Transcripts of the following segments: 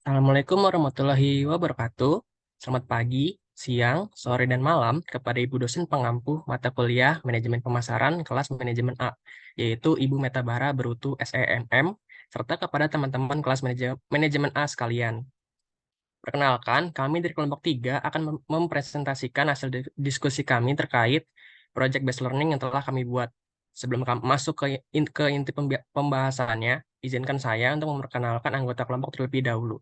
Assalamualaikum warahmatullahi wabarakatuh. Selamat pagi, siang, sore, dan malam kepada Ibu dosen pengampu mata kuliah Manajemen Pemasaran kelas Manajemen A, yaitu Ibu Metabara Berutu SEMM, serta kepada teman-teman kelas Manajemen A sekalian. Perkenalkan, kami dari kelompok 3 akan mempresentasikan hasil diskusi kami terkait project based learning yang telah kami buat. Sebelum kami masuk ke inti pembahasannya, izinkan saya untuk memperkenalkan anggota kelompok terlebih dahulu.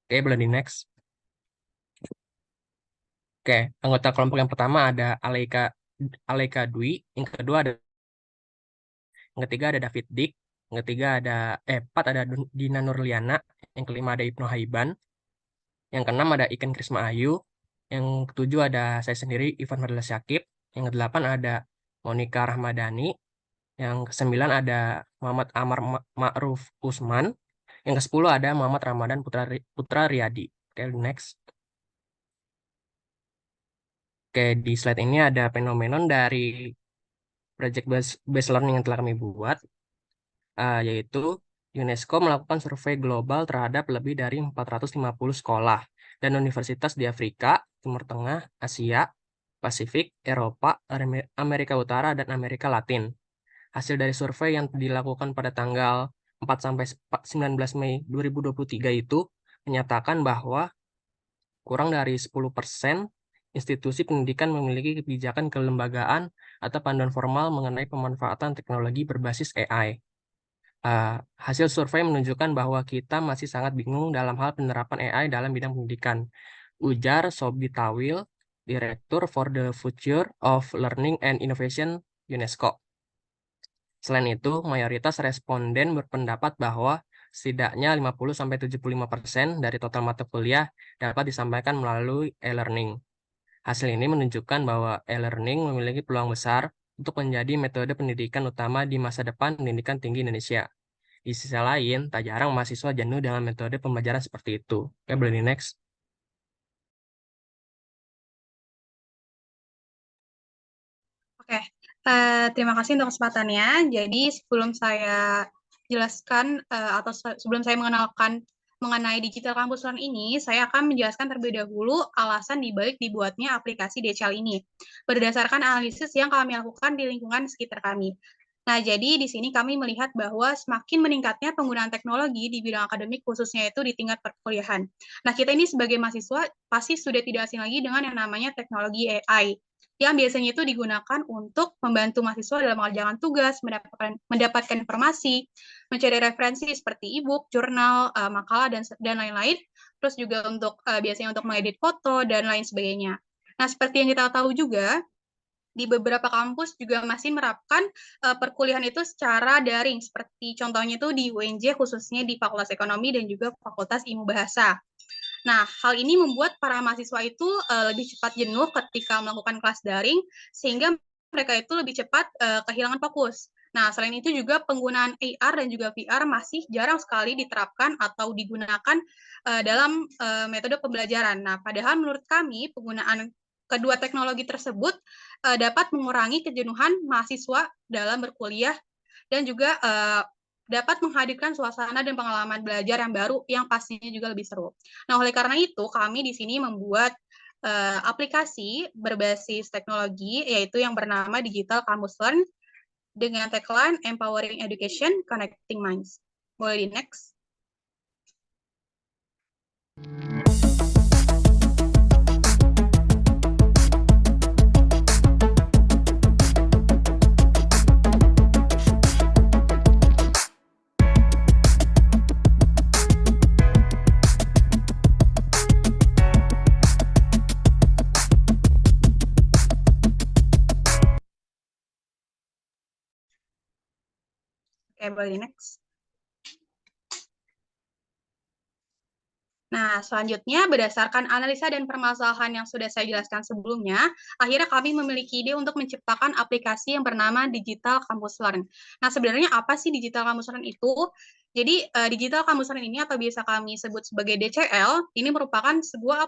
Oke, boleh di next. Oke, anggota kelompok yang pertama ada Aleika Dwi, yang kedua ada yang ketiga ada David Dik, yang ketiga ada empat ada Dina Nurliana, yang kelima ada Ibnu Haiban, yang keenam ada Iken Krisma Ayu, yang ketujuh ada saya sendiri Ivan Fadila Syakib, yang kedelapan ada Monica Rahmadani, yang kesembilan ada Muhammad Amar Ma'ruf Usman, yang kesepuluh ada Muhammad Ramadan Putra Riyadi. Oke, next. Oke, di slide ini ada fenomenon dari project based learning yang telah kami buat, yaitu UNESCO melakukan survei global terhadap lebih dari 450 sekolah dan universitas di Afrika, Timur Tengah, Asia, Pasifik, Eropa, Amerika Utara, dan Amerika Latin. Hasil dari survei yang dilakukan pada tanggal 4 sampai 19 Mei 2023 itu menyatakan bahwa kurang dari 10% institusi pendidikan memiliki kebijakan kelembagaan atau panduan formal mengenai pemanfaatan teknologi berbasis AI. Hasil survei menunjukkan bahwa kita masih sangat bingung dalam hal penerapan AI dalam bidang pendidikan. Ujar Sobhi Tawil, Direktur for the Future of Learning and Innovation UNESCO. Selain itu, mayoritas responden berpendapat bahwa setidaknya 50-75% dari total mata kuliah dapat disampaikan melalui e-learning. Hasil ini menunjukkan bahwa e-learning memiliki peluang besar untuk menjadi metode pendidikan utama di masa depan pendidikan tinggi Indonesia. Di sisi lain, tak jarang mahasiswa jenuh dengan metode pembelajaran seperti itu. Oke, boleh di next. Oke, terima kasih untuk kesempatannya. Jadi sebelum saya jelaskan atau sebelum saya mengenalkan mengenai digital campus learn ini, saya akan menjelaskan terlebih dahulu alasan dibalik dibuatnya aplikasi DCL ini, berdasarkan analisis yang kami lakukan di lingkungan sekitar kami. Nah, jadi di sini kami melihat bahwa semakin meningkatnya penggunaan teknologi di bidang akademik, khususnya itu di tingkat perkuliahan. Nah, kita ini sebagai mahasiswa pasti sudah tidak asing lagi dengan yang namanya teknologi AI, yang biasanya itu digunakan untuk membantu mahasiswa dalam mengerjakan tugas, mendapatkan informasi, mencari referensi seperti e-book, jurnal, makalah, dan lain-lain. Terus juga untuk biasanya untuk mengedit foto dan lain sebagainya. Nah, seperti yang kita tahu juga, di beberapa kampus juga masih menerapkan perkuliahan itu secara daring, seperti contohnya itu di UNJ, khususnya di Fakultas Ekonomi dan juga Fakultas Ilmu Bahasa. Nah, hal ini membuat para mahasiswa itu lebih cepat jenuh ketika melakukan kelas daring, sehingga mereka itu lebih cepat kehilangan fokus. Nah, selain itu juga penggunaan AR dan juga VR masih jarang sekali diterapkan atau digunakan dalam metode pembelajaran. Nah, padahal menurut kami penggunaan kedua teknologi tersebut dapat mengurangi kejenuhan mahasiswa dalam berkuliah dan juga dapat menghadirkan suasana dan pengalaman belajar yang baru yang pastinya juga lebih seru. Nah, oleh karena itu kami di sini membuat aplikasi berbasis teknologi yaitu yang bernama Digital Campus Learn dengan tagline Empowering Education, Connecting Minds. Boleh di next. Oke, boleh di next. Nah, selanjutnya berdasarkan analisa dan permasalahan yang sudah saya jelaskan sebelumnya, akhirnya kami memiliki ide untuk menciptakan aplikasi yang bernama Digital Campus Learn. Nah, sebenarnya apa sih Digital Campus Learn itu? Jadi, Digital Campus Learn ini atau biasa kami sebut sebagai DCL, ini merupakan sebuah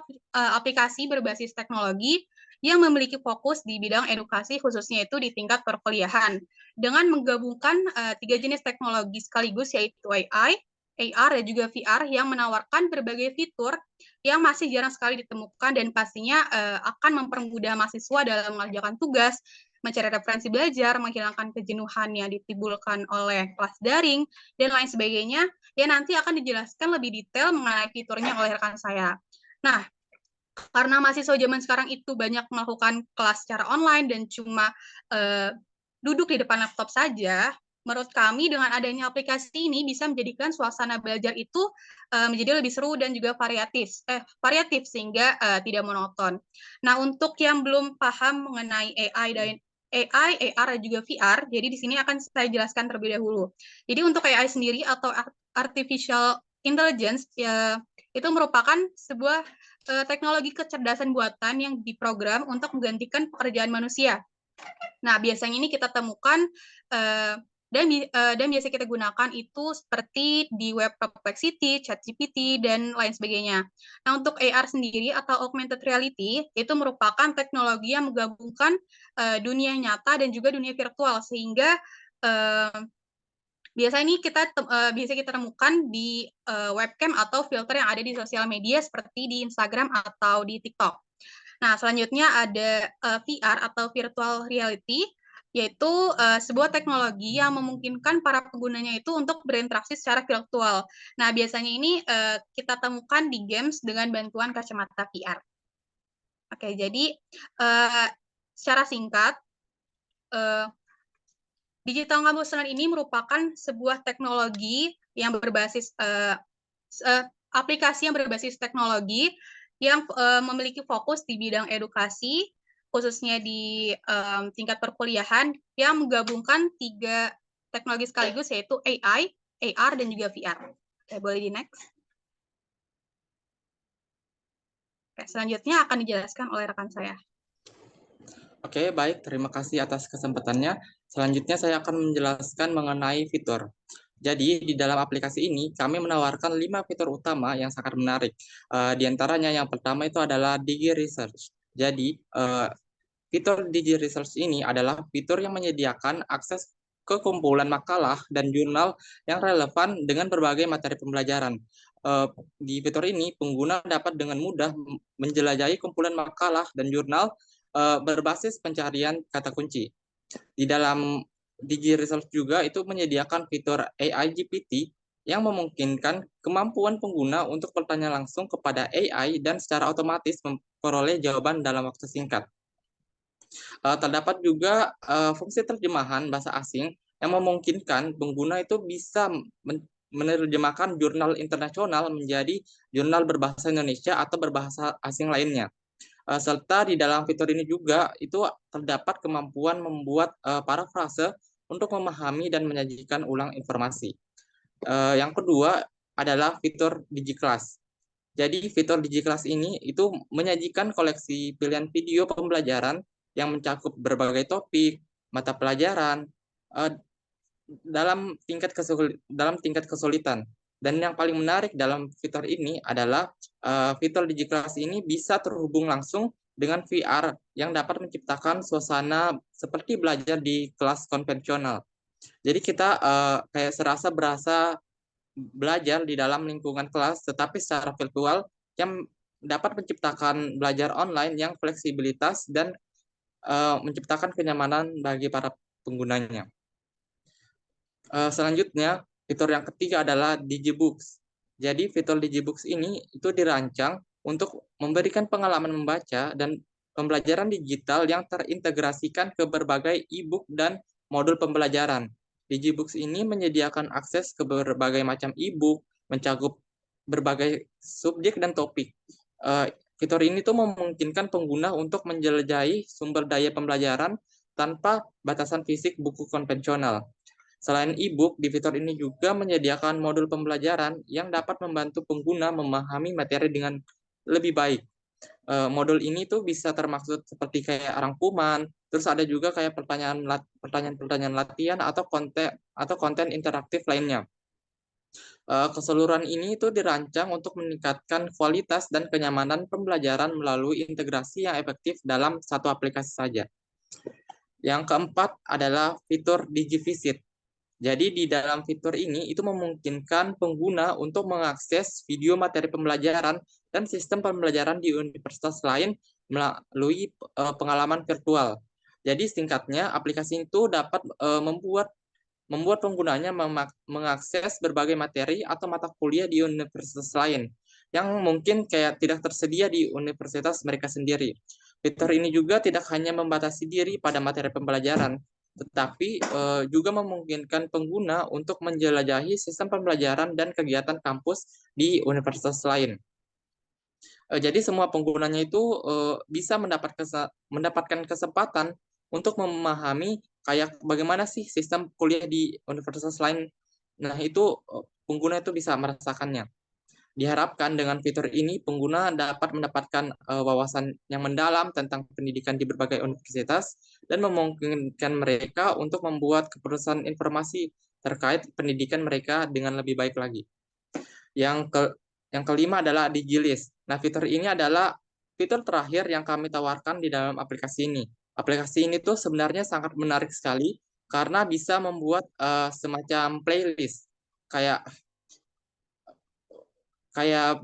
aplikasi berbasis teknologi yang memiliki fokus di bidang edukasi, khususnya itu di tingkat perkuliahan, dengan menggabungkan tiga jenis teknologi sekaligus, yaitu AI, AR dan juga VR yang menawarkan berbagai fitur yang masih jarang sekali ditemukan dan pastinya akan mempermudah mahasiswa dalam mengerjakan tugas, mencari referensi belajar, menghilangkan kejenuhan yang ditimbulkan oleh kelas daring, dan lain sebagainya, ya nanti akan dijelaskan lebih detail mengenai fiturnya oleh rekan saya. Nah, karena mahasiswa zaman sekarang itu banyak melakukan kelas secara online dan cuma duduk di depan laptop saja, menurut kami dengan adanya aplikasi ini bisa menjadikan suasana belajar itu menjadi lebih seru dan juga variatif sehingga tidak monoton. Nah, untuk yang belum paham mengenai AR dan juga VR, jadi di sini akan saya jelaskan terlebih dahulu. Jadi untuk AI sendiri atau artificial intelligence ya, itu merupakan sebuah teknologi kecerdasan buatan yang diprogram untuk menggantikan pekerjaan manusia. Nah, biasanya ini kita temukan dan biasa kita gunakan itu seperti di web Perplexity, ChatGPT, dan lain sebagainya. Nah, untuk AR sendiri atau augmented reality itu merupakan teknologi yang menggabungkan dunia nyata dan juga dunia virtual sehingga biasa kita temukan di webcam atau filter yang ada di sosial media seperti di Instagram atau di TikTok. Nah, selanjutnya ada VR atau virtual reality, yaitu sebuah teknologi yang memungkinkan para penggunanya itu untuk berinteraksi secara virtual. Nah, biasanya ini kita temukan di games dengan bantuan kacamata VR. Oke, jadi secara singkat, Digital Campus Learn ini merupakan sebuah teknologi yang berbasis aplikasi yang berbasis teknologi yang memiliki fokus di bidang edukasi, khususnya di tingkat perkuliahan, yang menggabungkan 3 teknologi sekaligus, yaitu AI, AR, dan juga VR. Oke, boleh di next. Oke, selanjutnya akan dijelaskan oleh rekan saya. Oke, baik. Terima kasih atas kesempatannya. Selanjutnya saya akan menjelaskan mengenai fitur. Jadi, di dalam aplikasi ini, kami menawarkan 5 fitur utama yang sangat menarik. Di antaranya yang pertama itu adalah Digi Research. Jadi, fitur Digi Research ini adalah fitur yang menyediakan akses ke kumpulan makalah dan jurnal yang relevan dengan berbagai materi pembelajaran. Di fitur ini, pengguna dapat dengan mudah menjelajahi kumpulan makalah dan jurnal berbasis pencarian kata kunci. Di dalam Digi Research juga itu menyediakan fitur AI GPT yang memungkinkan kemampuan pengguna untuk bertanya langsung kepada AI dan secara otomatis memperoleh jawaban dalam waktu singkat. Terdapat juga fungsi terjemahan bahasa asing yang memungkinkan pengguna itu bisa menerjemahkan jurnal internasional menjadi jurnal berbahasa Indonesia atau berbahasa asing lainnya. Serta di dalam fitur ini juga itu terdapat kemampuan membuat parafrase untuk memahami dan menyajikan ulang informasi. Yang kedua adalah fitur DigiClass. Jadi fitur DigiClass ini itu menyajikan koleksi pilihan video pembelajaran yang mencakup berbagai topik, mata pelajaran dalam tingkat kesulitan. Dan yang paling menarik dalam fitur ini adalah fitur DigiClass ini bisa terhubung langsung dengan VR yang dapat menciptakan suasana seperti belajar di kelas konvensional. Jadi kita kayak berasa belajar di dalam lingkungan kelas, tetapi secara virtual yang dapat menciptakan belajar online yang fleksibilitas dan menciptakan kenyamanan bagi para penggunanya. Selanjutnya, fitur yang ketiga adalah Digibooks. Jadi fitur Digibooks ini itu dirancang untuk memberikan pengalaman membaca dan pembelajaran digital yang terintegrasikan ke berbagai e-book dan modul pembelajaran. Digibooks ini menyediakan akses ke berbagai macam e-book, mencakup berbagai subjek dan topik. Fitur ini tuh memungkinkan pengguna untuk menjelajahi sumber daya pembelajaran tanpa batasan fisik buku konvensional. Selain e-book, di fitur ini juga menyediakan modul pembelajaran yang dapat membantu pengguna memahami materi dengan lebih baik. Modul ini tuh bisa termaksud seperti kayak rangkuman, terus ada juga kayak pertanyaan-pertanyaan latihan atau konten interaktif lainnya. Keseluruhan ini itu dirancang untuk meningkatkan kualitas dan kenyamanan pembelajaran melalui integrasi yang efektif dalam satu aplikasi saja. Yang keempat adalah fitur DigiVisit. Jadi di dalam fitur ini itu memungkinkan pengguna untuk mengakses video materi pembelajaran dan sistem pembelajaran di universitas lain melalui pengalaman virtual. Jadi singkatnya aplikasi itu dapat membuat penggunanya mengakses berbagai materi atau mata kuliah di universitas lain yang mungkin kayak tidak tersedia di universitas mereka sendiri. Fitur ini juga tidak hanya membatasi diri pada materi pembelajaran, tetapi juga memungkinkan pengguna untuk menjelajahi sistem pembelajaran dan kegiatan kampus di universitas lain. Jadi semua penggunanya itu bisa mendapatkan kesempatan untuk memahami kayak bagaimana sih sistem kuliah di universitas lain. Nah, itu pengguna itu bisa merasakannya. Diharapkan dengan fitur ini pengguna dapat mendapatkan wawasan yang mendalam tentang pendidikan di berbagai universitas dan memungkinkan mereka untuk membuat keputusan informasi terkait pendidikan mereka dengan lebih baik lagi. Yang kelima adalah DigiList. Nah, fitur ini adalah fitur terakhir yang kami tawarkan di dalam aplikasi ini. Aplikasi ini tuh sebenarnya sangat menarik sekali karena bisa membuat semacam playlist kayak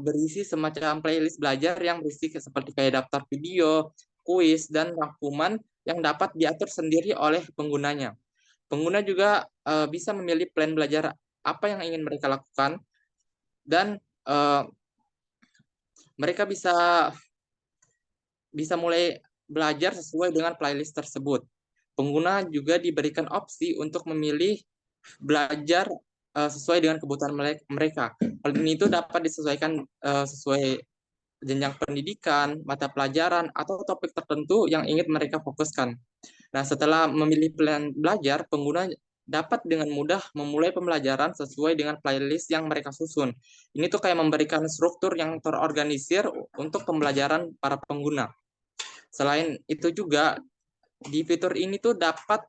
berisi semacam playlist belajar yang berisi seperti kayak daftar video, kuis, dan rangkuman yang dapat diatur sendiri oleh penggunanya. Pengguna juga bisa memilih plan belajar apa yang ingin mereka lakukan dan mereka bisa mulai belajar sesuai dengan playlist tersebut. Pengguna juga diberikan opsi untuk memilih belajar sesuai dengan kebutuhan mereka. Hal ini itu dapat disesuaikan sesuai jenjang pendidikan, mata pelajaran, atau topik tertentu yang ingin mereka fokuskan. Nah, setelah memilih plan belajar, pengguna dapat dengan mudah memulai pembelajaran sesuai dengan playlist yang mereka susun. Ini tuh kayak memberikan struktur yang terorganisir untuk pembelajaran para pengguna. Selain itu juga, di fitur ini tuh dapat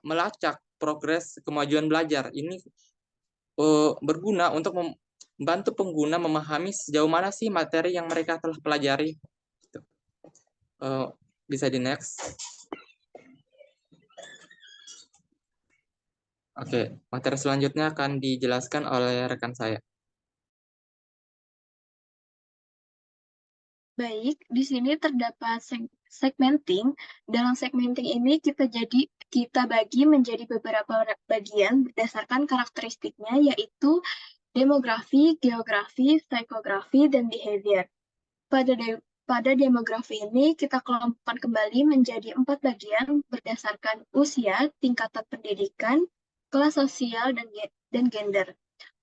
melacak progres kemajuan belajar. Ini berguna untuk membantu pengguna memahami sejauh mana sih materi yang mereka telah pelajari. Bisa di next. Oke, materi selanjutnya akan dijelaskan oleh rekan saya. Baik, di sini terdapat segmenting. Dalam segmenting ini kita bagi menjadi beberapa bagian berdasarkan karakteristiknya, yaitu demografi, geografi, psikografi, dan behavior. Pada demografi ini kita kelompokkan kembali menjadi 4 bagian berdasarkan usia, tingkatan pendidikan, kelas sosial, dan gender.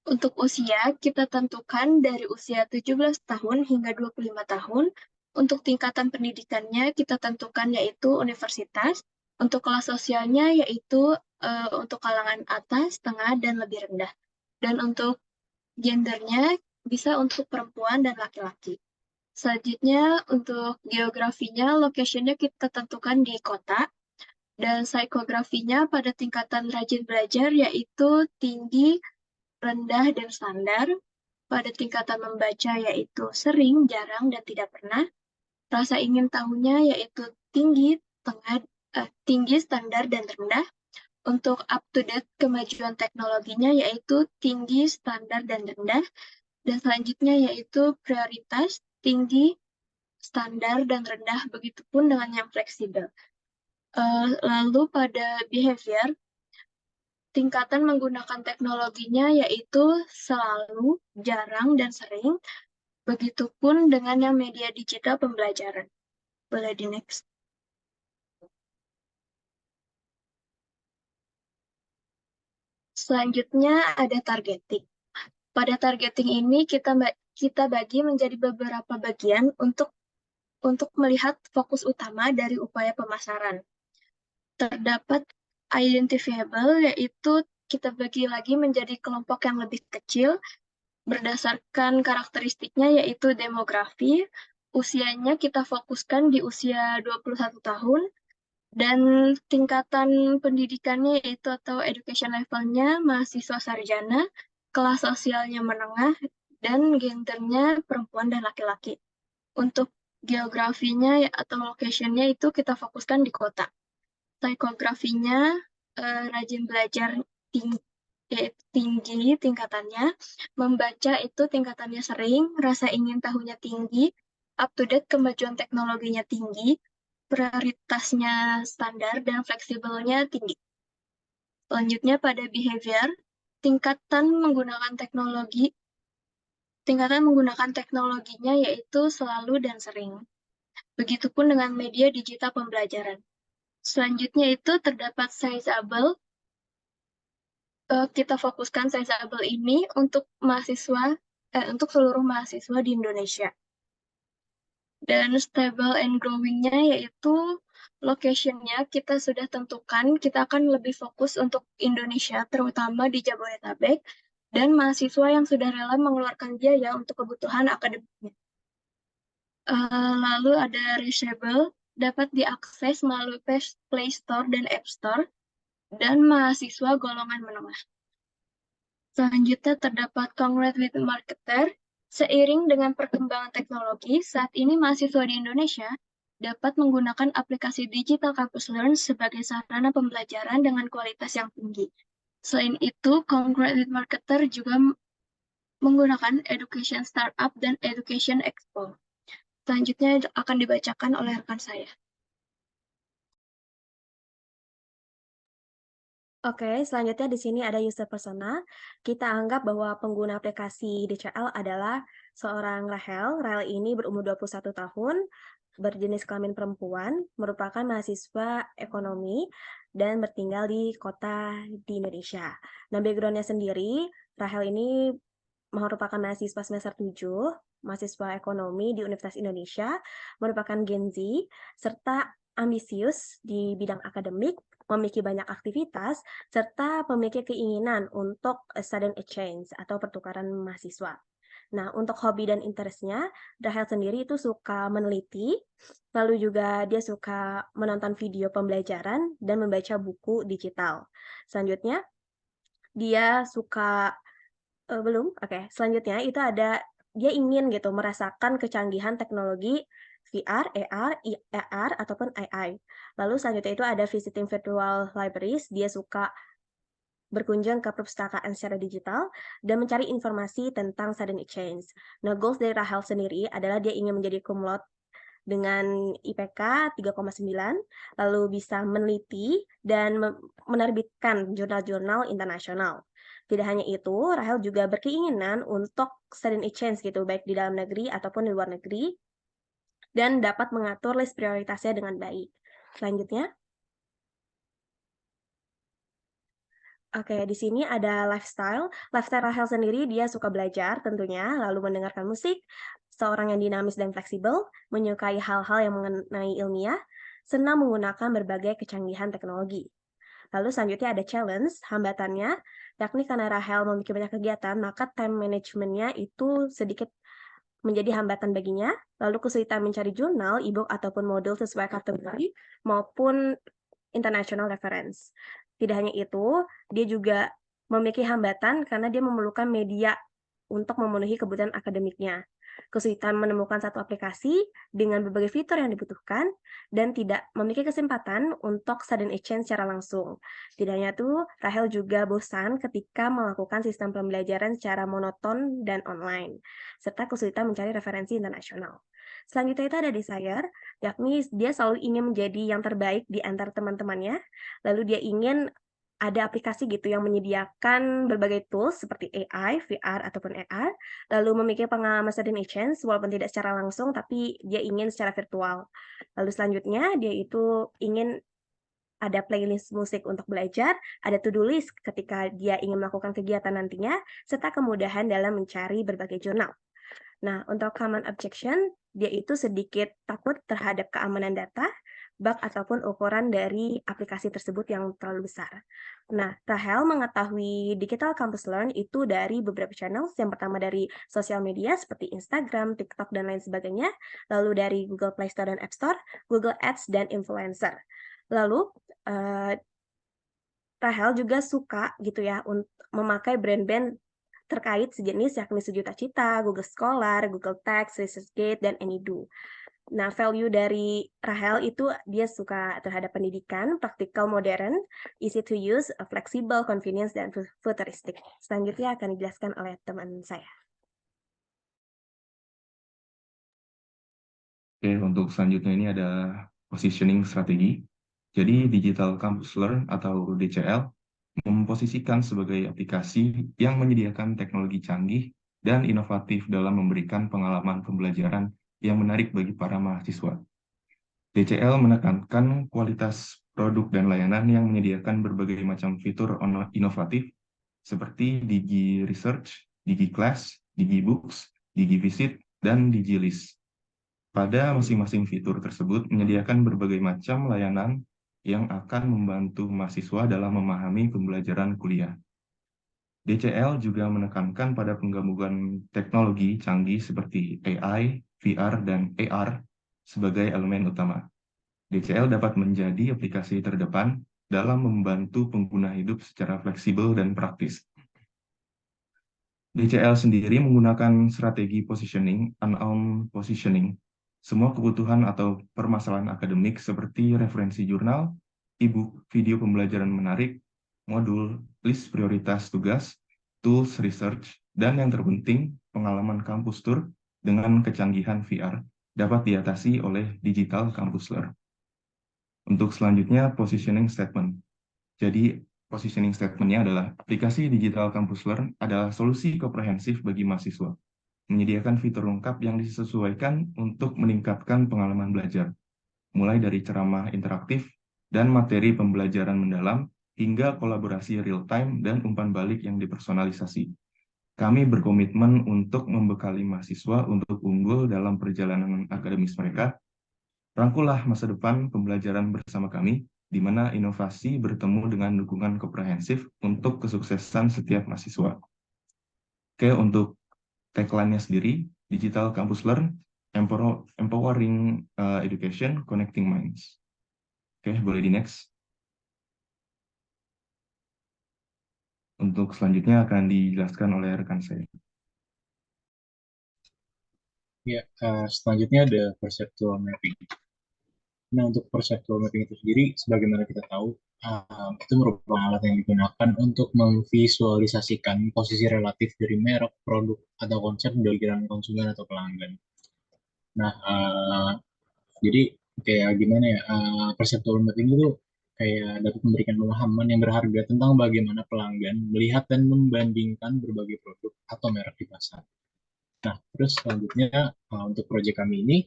Untuk usia, kita tentukan dari usia 17 tahun hingga 25 tahun. Untuk tingkatan pendidikannya, kita tentukan yaitu universitas. Untuk kelas sosialnya, yaitu untuk kalangan atas, tengah, dan lebih rendah. Dan untuk gendernya, bisa untuk perempuan dan laki-laki. Selanjutnya, untuk geografinya, location-nya kita tentukan di kota. Dan psikografinya pada tingkatan rajin belajar, yaitu tinggi, rendah, dan standar. Pada tingkatan membaca yaitu sering, jarang, dan tidak pernah. Rasa ingin tahunya yaitu tinggi, tinggi, standar, dan rendah. Untuk up-to-date kemajuan teknologinya yaitu tinggi, standar, dan rendah. Dan selanjutnya yaitu prioritas, tinggi, standar, dan rendah. Begitupun dengan yang fleksibel. Lalu pada behavior, tingkatan menggunakan teknologinya yaitu selalu, jarang, dan sering. Begitupun dengan yang media digital pembelajaran. Boleh di next. Selanjutnya ada targeting. Pada targeting ini kita bagi menjadi beberapa bagian untuk melihat fokus utama dari upaya pemasaran. Terdapat identifiable, yaitu kita bagi lagi menjadi kelompok yang lebih kecil berdasarkan karakteristiknya yaitu demografi. Usianya kita fokuskan di usia 21 tahun dan tingkatan pendidikannya yaitu atau education levelnya mahasiswa sarjana, kelas sosialnya menengah, dan gendernya perempuan dan laki-laki. Untuk geografinya atau location-nya itu kita fokuskan di kota. Psikografinya rajin belajar yaitu tinggi tingkatannya, membaca itu tingkatannya sering, rasa ingin tahunya tinggi, up to date kemajuan teknologinya tinggi, prioritasnya standar, dan fleksibelnya tinggi. Selanjutnya pada behavior, tingkatan menggunakan teknologinya yaitu selalu dan sering. Begitupun dengan media digital pembelajaran. Selanjutnya itu terdapat sizable. Kita fokuskan sizable ini untuk untuk seluruh mahasiswa di Indonesia. Dan stable and growing-nya yaitu location-nya kita sudah tentukan, kita akan lebih fokus untuk Indonesia, terutama di Jabodetabek, dan mahasiswa yang sudah rela mengeluarkan biaya untuk kebutuhan akademiknya. Lalu ada reachable, dapat diakses melalui Play Store dan App Store, dan mahasiswa golongan menengah. Selanjutnya terdapat Congruent with Marketer. Seiring dengan perkembangan teknologi, saat ini mahasiswa di Indonesia dapat menggunakan aplikasi Digital Campus Learn sebagai sarana pembelajaran dengan kualitas yang tinggi. Selain itu, Congruent with Marketer juga menggunakan Education Startup dan Education Expo. Selanjutnya akan dibacakan oleh rekan saya. Oke, selanjutnya di sini ada user persona. Kita anggap bahwa pengguna aplikasi DCL adalah seorang Rahel. Rahel ini berumur 21 tahun, berjenis kelamin perempuan, merupakan mahasiswa ekonomi, dan bertinggal di kota di Indonesia. Nah, background-nya sendiri, Rahel ini merupakan mahasiswa semester 7, mahasiswa ekonomi di Universitas Indonesia, merupakan Gen Z, serta ambisius di bidang akademik, memiliki banyak aktivitas, serta memiliki keinginan untuk student exchange atau pertukaran mahasiswa. Nah, untuk hobi dan interestnya, Rahel sendiri itu suka meneliti, lalu juga dia suka menonton video pembelajaran dan membaca buku digital. Selanjutnya, dia suka selanjutnya itu ada dia ingin gitu merasakan kecanggihan teknologi VR, AR, AR ataupun AI. Lalu selanjutnya itu ada visiting virtual libraries, dia suka berkunjung ke perpustakaan secara digital dan mencari informasi tentang student exchange. Nah, goals dari Rahel sendiri adalah dia ingin menjadi cum laude dengan IPK 3,9, lalu bisa meneliti dan menerbitkan jurnal-jurnal internasional. Tidak hanya itu, Rahel juga berkeinginan untuk student exchange gitu, baik di dalam negeri ataupun di luar negeri, dan dapat mengatur list prioritasnya dengan baik. Selanjutnya. Oke, di sini ada lifestyle. Lifestyle Rahel sendiri, dia suka belajar tentunya, lalu mendengarkan musik, seorang yang dinamis dan fleksibel, menyukai hal-hal yang mengenai ilmiah, senang menggunakan berbagai kecanggihan teknologi. Lalu selanjutnya ada challenge, hambatannya, yakni karena Rahel memiliki banyak kegiatan, maka time management-nya itu sedikit menjadi hambatan baginya, lalu kesulitan mencari jurnal, e-book, ataupun modul sesuai kategori, maupun international reference. Tidak hanya itu, dia juga memiliki hambatan karena dia memerlukan media untuk memenuhi kebutuhan akademiknya. Kesulitan menemukan satu aplikasi dengan berbagai fitur yang dibutuhkan dan tidak memiliki kesempatan untuk student exchange secara langsung. Tidak hanya itu, Rahel juga bosan ketika melakukan sistem pembelajaran secara monoton dan online, serta kesulitan mencari referensi internasional. Selanjutnya itu ada desire, yakni dia selalu ingin menjadi yang terbaik di antara teman-temannya, lalu dia ingin ada aplikasi gitu yang menyediakan berbagai tools seperti AI, VR, ataupun AR, lalu memiliki pengalaman student exchange walaupun tidak secara langsung, tapi dia ingin secara virtual. Lalu selanjutnya, dia itu ingin ada playlist musik untuk belajar, ada to-do list ketika dia ingin melakukan kegiatan nantinya, serta kemudahan dalam mencari berbagai jurnal. Nah, untuk common objection, dia itu sedikit takut terhadap keamanan data, bug ataupun ukuran dari aplikasi tersebut yang terlalu besar. Nah, Rahel mengetahui Digital Campus Learn itu dari beberapa channel. Yang pertama dari sosial media seperti Instagram, TikTok, dan lain sebagainya. Lalu dari Google Play Store dan App Store, Google Ads, dan influencer. Lalu, Rahel juga suka gitu ya untuk memakai brand-brand terkait sejenis yakni Sejuta Cita, Google Scholar, Google Text, ResearchGate, dan AnyDo. Nah, value dari Rahel itu dia suka terhadap pendidikan, practical, modern, easy to use, flexible, convenience, dan futuristic. Selanjutnya akan dijelaskan oleh teman saya. Oke, untuk selanjutnya ini ada positioning strategi. Jadi Digital Campus Learn atau DCL memposisikan sebagai aplikasi yang menyediakan teknologi canggih dan inovatif dalam memberikan pengalaman pembelajaran yang menarik bagi para mahasiswa. DCL menekankan kualitas produk dan layanan yang menyediakan berbagai macam fitur inovatif seperti Digi Research, Digi Class, Digi Books, Digi Visit, dan Digi List. Pada masing-masing fitur tersebut menyediakan berbagai macam layanan yang akan membantu mahasiswa dalam memahami pembelajaran kuliah. DCL juga menekankan pada penggabungan teknologi canggih seperti AI, VR, dan AR sebagai elemen utama. DCL dapat menjadi aplikasi terdepan dalam membantu pengguna hidup secara fleksibel dan praktis. DCL sendiri menggunakan strategi positioning, unowned positioning. Semua kebutuhan atau permasalahan akademik seperti referensi jurnal, e-book, video pembelajaran menarik, modul, list prioritas tugas, tools research, dan yang terpenting, pengalaman kampus tour dengan kecanggihan VR dapat diatasi oleh Digital Campus Learn. Untuk selanjutnya, positioning statement. Jadi, positioning statement-nya adalah aplikasi Digital Campus Learn adalah solusi komprehensif bagi mahasiswa, menyediakan fitur lengkap yang disesuaikan untuk meningkatkan pengalaman belajar, mulai dari ceramah interaktif dan materi pembelajaran mendalam, hingga kolaborasi real-time dan umpan balik yang dipersonalisasi. Kami berkomitmen untuk membekali mahasiswa untuk unggul dalam perjalanan akademis mereka. Rangkulah masa depan pembelajaran bersama kami, di mana inovasi bertemu dengan dukungan komprehensif untuk kesuksesan setiap mahasiswa. Oke, untuk tagline-nya sendiri, Digital Campus Learn, Empowering Education, Connecting Minds. Oke, boleh di next. Untuk selanjutnya akan dijelaskan oleh rekan saya. Ya, selanjutnya ada perceptual mapping. Nah, untuk perceptual mapping itu sendiri, sebagaimana kita tahu, itu merupakan alat yang digunakan untuk memvisualisasikan posisi relatif dari merek, produk, atau konsep dari pikiran konsumen atau pelanggan. Nah, jadi kayak gimana ya, perceptual mapping itu kayak dapat memberikan pemahaman yang berharga tentang bagaimana pelanggan melihat dan membandingkan berbagai produk atau merek di pasar. Nah, terus selanjutnya untuk proyek kami ini,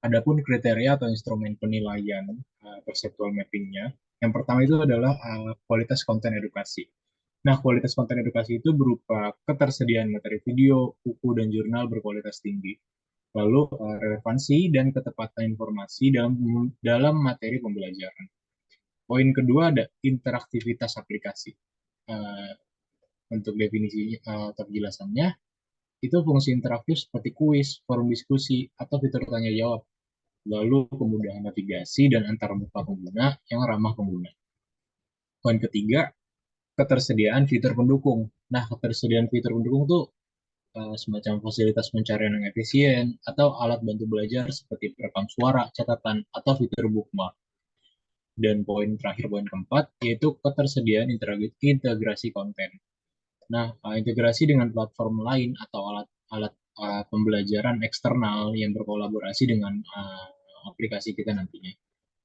adapun kriteria atau instrumen penilaian perceptual mappingnya, yang pertama itu adalah kualitas konten edukasi. Nah, kualitas konten edukasi itu berupa ketersediaan materi video, buku, dan jurnal berkualitas tinggi. Lalu relevansi dan ketepatan informasi dalam materi pembelajaran. Poin kedua ada interaktivitas aplikasi. Untuk definisi atau penjelasannya, itu fungsi interaktif seperti kuis, forum diskusi, atau fitur tanya jawab. Lalu kemudahan navigasi dan antarmuka pengguna yang ramah pengguna. Poin ketiga, ketersediaan fitur pendukung. Nah, ketersediaan fitur pendukung itu semacam fasilitas pencarian yang efisien atau alat bantu belajar seperti perekam suara, catatan, atau fitur bookmark. Dan poin terakhir, poin keempat, yaitu ketersediaan integrasi konten. Nah, integrasi dengan platform lain atau alat pembelajaran eksternal yang berkolaborasi dengan aplikasi kita nantinya.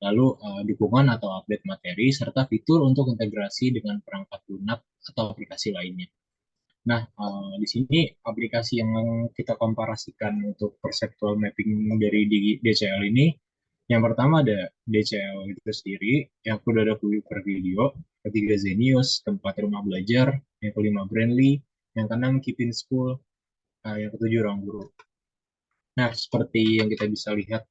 Lalu dukungan atau update materi serta fitur untuk integrasi dengan perangkat lunak atau aplikasi lainnya. Nah, di sini aplikasi yang kita komparasikan untuk perceptual mapping dari DCL ini, yang pertama ada DCL itu sendiri, yang kedua ada Kuiper Video, ketiga Zenius, keempat Rumah Belajar, yang kelima Brandly, yang keenam Keep in School, yang ketujuh Ruang Guru. Nah, seperti yang kita bisa lihat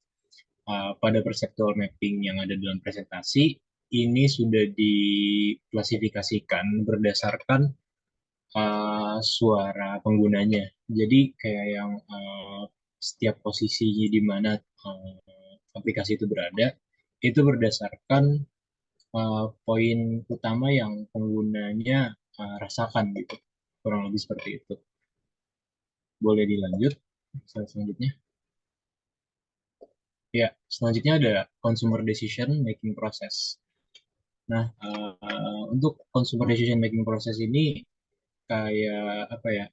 pada perceptual mapping yang ada dalam presentasi, ini sudah diklasifikasikan berdasarkan suara penggunanya. Jadi kayak yang setiap posisinya di mana aplikasi itu berada, itu berdasarkan poin utama yang penggunanya rasakan gitu. Kurang lebih seperti itu. Boleh dilanjut slide selanjutnya. Ya, selanjutnya ada consumer decision making process. Nah, untuk consumer decision making process ini kayak apa ya?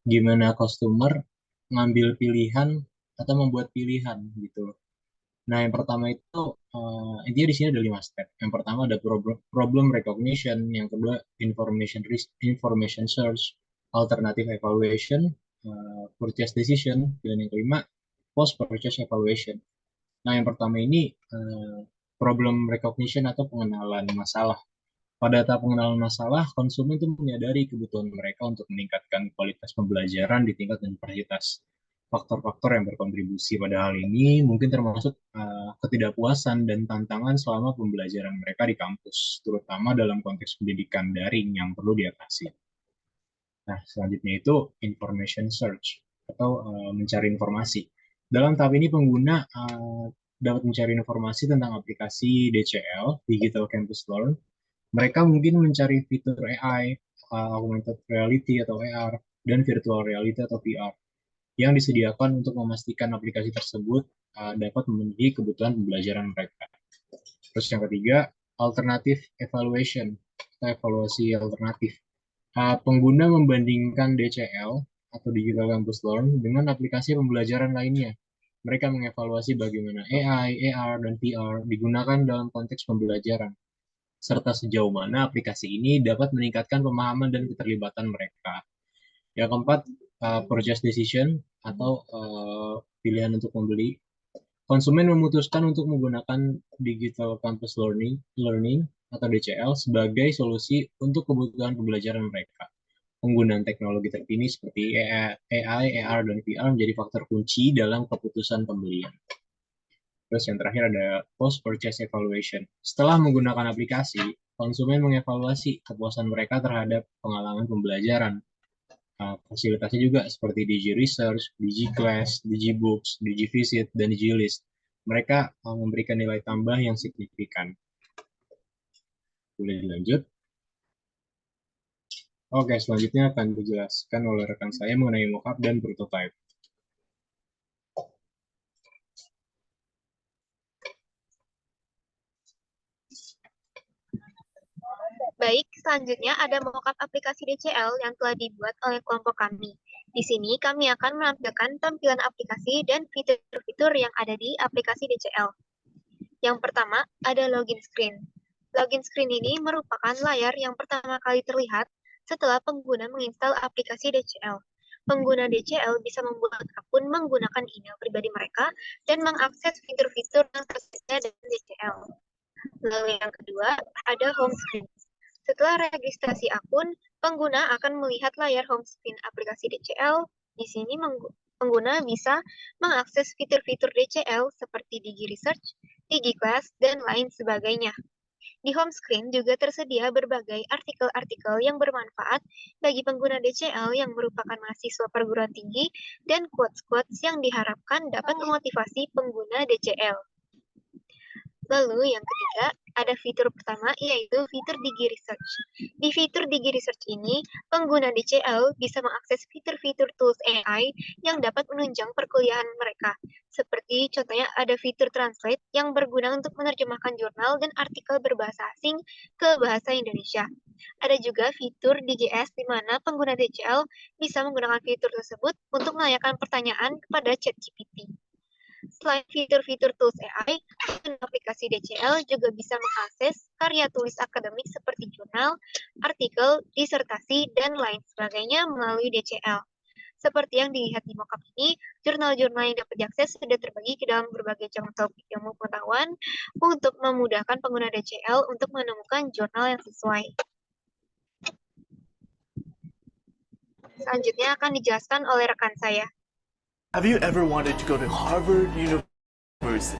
Gimana customer ngambil pilihan atau membuat pilihan gitu. Nah, yang pertama itu intinya di sini ada 5 step. Yang pertama ada problem recognition, yang kedua information search, alternative evaluation, purchase decision, dan yang kelima post purchase evaluation. Nah, yang pertama ini problem recognition atau pengenalan masalah. Pada tahap pengenalan masalah, konsumen itu menyadari kebutuhan mereka untuk meningkatkan kualitas pembelajaran di tingkat universitas. Faktor-faktor yang berkontribusi pada hal ini mungkin termasuk ketidakpuasan dan tantangan selama pembelajaran mereka di kampus, terutama dalam konteks pendidikan daring yang perlu diatasi. Nah, selanjutnya itu information search atau mencari informasi. Dalam tahap ini pengguna dapat mencari informasi tentang aplikasi DCL, Digital Campus Learn. Mereka mungkin mencari fitur AI, augmented reality atau AR, dan virtual reality atau VR yang disediakan untuk memastikan aplikasi tersebut dapat memenuhi kebutuhan pembelajaran mereka. Terus yang ketiga, alternative evaluation atau evaluasi alternatif. Pengguna membandingkan DCL atau Digital Campus Learn dengan aplikasi pembelajaran lainnya. Mereka mengevaluasi bagaimana AI, AR, dan VR digunakan dalam konteks pembelajaran, serta sejauh mana aplikasi ini dapat meningkatkan pemahaman dan keterlibatan mereka. Yang keempat, purchase decision atau pilihan untuk membeli. Konsumen memutuskan untuk menggunakan Digital Campus Learning atau DCL sebagai solusi untuk kebutuhan pembelajaran mereka. Penggunaan teknologi terkini seperti AI, AR, dan VR menjadi faktor kunci dalam keputusan pembelian. Terus yang terakhir ada post-purchase evaluation. Setelah menggunakan aplikasi, konsumen mengevaluasi kepuasan mereka terhadap pengalaman pembelajaran. Fasilitasnya juga seperti DigiResearch, DigiClass, DigiBooks, DigiVisit, dan DigiList. Mereka memberikan nilai tambah yang signifikan. Boleh dilanjut? Oke, selanjutnya akan dijelaskan oleh rekan saya mengenai mockup dan prototype. Baik, selanjutnya ada mockup aplikasi DCL yang telah dibuat oleh kelompok kami. Di sini kami akan menampilkan tampilan aplikasi dan fitur-fitur yang ada di aplikasi DCL. Yang pertama, ada login screen. Login screen ini merupakan layar yang pertama kali terlihat setelah pengguna menginstal aplikasi DCL. Pengguna DCL bisa membuat akun menggunakan email pribadi mereka dan mengakses fitur-fitur yang tersedia dengan DCL. Lalu yang kedua, ada home screen. Setelah registrasi akun, pengguna akan melihat layar home screen aplikasi DCL. Di sini pengguna bisa mengakses fitur-fitur DCL seperti DigiResearch, DigiClass, dan lain sebagainya. Di home screen juga tersedia berbagai artikel-artikel yang bermanfaat bagi pengguna DCL yang merupakan mahasiswa perguruan tinggi dan quotes-quotes yang diharapkan dapat memotivasi pengguna DCL. Lalu yang ketiga, ada fitur pertama yaitu fitur DigiResearch. Di fitur DigiResearch ini, pengguna DCL bisa mengakses fitur-fitur tools AI yang dapat menunjang perkuliahan mereka. Seperti contohnya ada fitur Translate yang berguna untuk menerjemahkan jurnal dan artikel berbahasa asing ke bahasa Indonesia. Ada juga fitur DGS di mana pengguna DCL bisa menggunakan fitur tersebut untuk menanyakan pertanyaan kepada ChatGPT. Selain fitur-fitur tools AI, aplikasi DCL juga bisa mengakses karya tulis akademik seperti jurnal, artikel, disertasi, dan lain sebagainya melalui DCL. Seperti yang dilihat di mockup ini, jurnal-jurnal yang dapat diakses sudah terbagi ke dalam berbagai cabang topik ilmu pengetahuan untuk memudahkan pengguna DCL untuk menemukan jurnal yang sesuai. Selanjutnya akan dijelaskan oleh rekan saya. Have you ever wanted to go to Harvard University?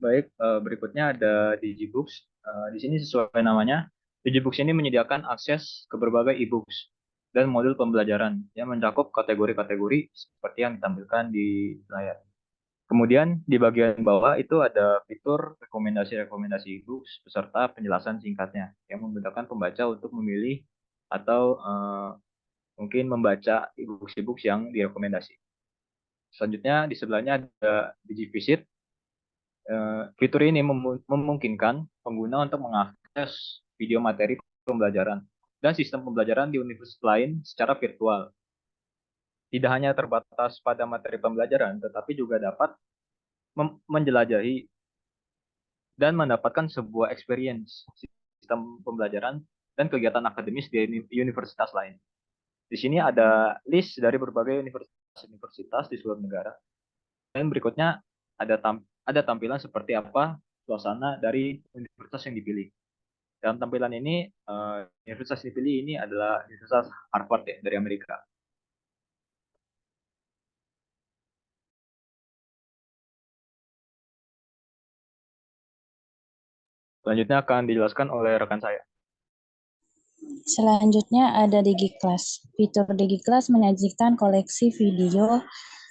Baik, berikutnya ada DigiBooks. Di sini sesuai namanya, DigiBooks ini menyediakan akses ke berbagai e-books dan modul pembelajaran yang mencakup kategori-kategori seperti yang ditampilkan di layar. Kemudian di bagian bawah itu ada fitur rekomendasi-rekomendasi e-books beserta penjelasan singkatnya yang memudahkan pembaca untuk memilih atau mungkin membaca e-books yang direkomendasi. Selanjutnya di sebelahnya ada DigiVisit. Fitur ini memungkinkan pengguna untuk mengakses video materi pembelajaran dan sistem pembelajaran di universitas lain secara virtual. Tidak hanya terbatas pada materi pembelajaran, tetapi juga dapat menjelajahi dan mendapatkan sebuah experience sistem pembelajaran dan kegiatan akademis di universitas lain. Di sini ada list dari berbagai universitas di seluruh negara. Dan berikutnya ada tampilan seperti apa suasana dari universitas yang dipilih. Dalam tampilan ini, universitas yang dipilih ini adalah Universitas Harvard ya, dari Amerika. Selanjutnya akan dijelaskan oleh rekan saya. Selanjutnya ada DigiClass. Fitur DigiClass menyajikan koleksi video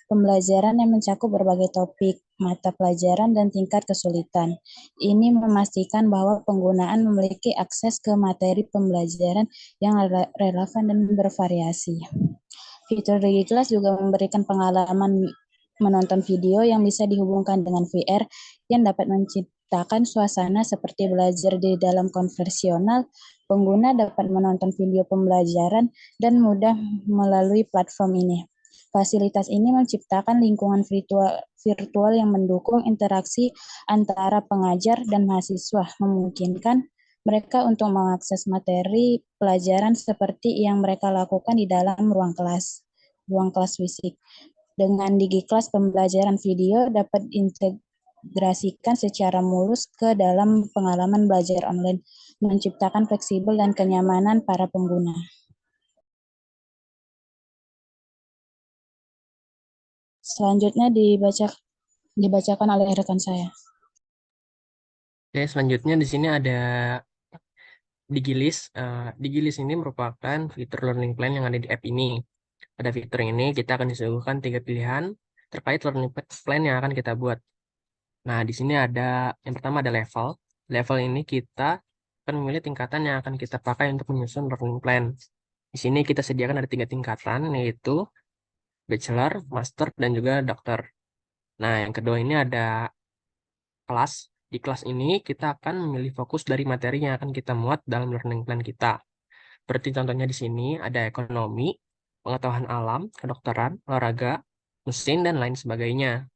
pembelajaran yang mencakup berbagai topik, mata pelajaran, dan tingkat kesulitan. Ini memastikan bahwa penggunaan memiliki akses ke materi pembelajaran yang relevan dan bervariasi. Fitur DigiClass juga memberikan pengalaman menonton video yang bisa dihubungkan dengan VR yang dapat menciptakan suasana seperti belajar di dalam konvensional. Pengguna dapat menonton video pembelajaran dan mudah melalui platform ini. Fasilitas ini menciptakan lingkungan virtual yang mendukung interaksi antara pengajar dan mahasiswa, memungkinkan mereka untuk mengakses materi pelajaran seperti yang mereka lakukan di dalam ruang kelas fisik. Dengan DigiClass, pembelajaran video dapat diintegrasikan secara mulus ke dalam pengalaman belajar online, menciptakan fleksibel dan kenyamanan para pengguna. Selanjutnya dibacakan oleh rekan saya. Oke, selanjutnya di sini ada DigiList. DigiList ini merupakan fitur learning plan yang ada di app ini. Pada fitur ini kita akan disuguhkan 3 pilihan terkait learning plan yang akan kita buat. Nah, di sini ada yang pertama ada level. Level ini kita akan memilih tingkatan yang akan kita pakai untuk menyusun learning plan. Di sini kita sediakan ada 3 tingkatan, yaitu bachelor, master, dan juga dokter. Nah, yang kedua ini ada kelas. Di kelas ini kita akan memilih fokus dari materi yang akan kita muat dalam learning plan kita. Seperti contohnya di sini ada ekonomi, pengetahuan alam, kedokteran, olahraga, mesin, dan lain sebagainya.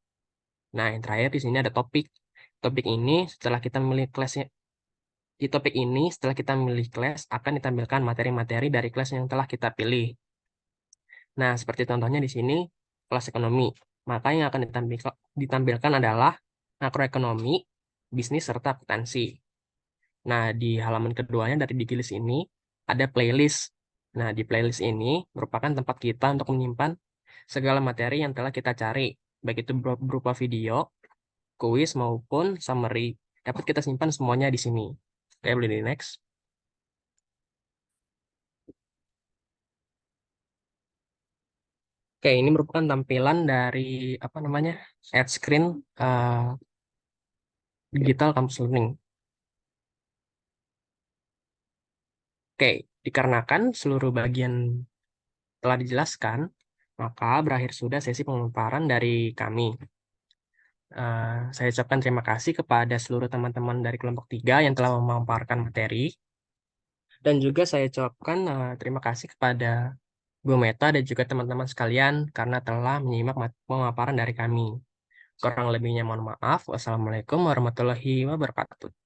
Nah, yang terakhir di sini ada topik. Topik ini setelah kita memilih kelasnya, di topik ini setelah kita memilih kelas akan ditampilkan materi-materi dari kelas yang telah kita pilih. Nah, seperti contohnya di sini kelas ekonomi. Maka yang akan ditampilkan adalah makroekonomi, bisnis, serta akuntansi. Nah, di halaman keduanya dari DigiList ini ada playlist. Nah, di playlist ini merupakan tempat kita untuk menyimpan segala materi yang telah kita cari, baik itu berupa video, kuis, maupun summary. Dapat kita simpan semuanya di sini. Oke, boleh di next. Oke, ini merupakan tampilan dari add screen digital campus learning. Oke, dikarenakan seluruh bagian telah dijelaskan, maka berakhir sudah sesi pemaparan dari kami. Saya ucapkan terima kasih kepada seluruh teman-teman dari kelompok 3 yang telah memaparkan materi. Dan juga saya ucapkan terima kasih kepada Bu Meta dan juga teman-teman sekalian karena telah menyimak pemaparan dari kami. Kurang lebihnya mohon maaf. Wassalamualaikum warahmatullahi wabarakatuh.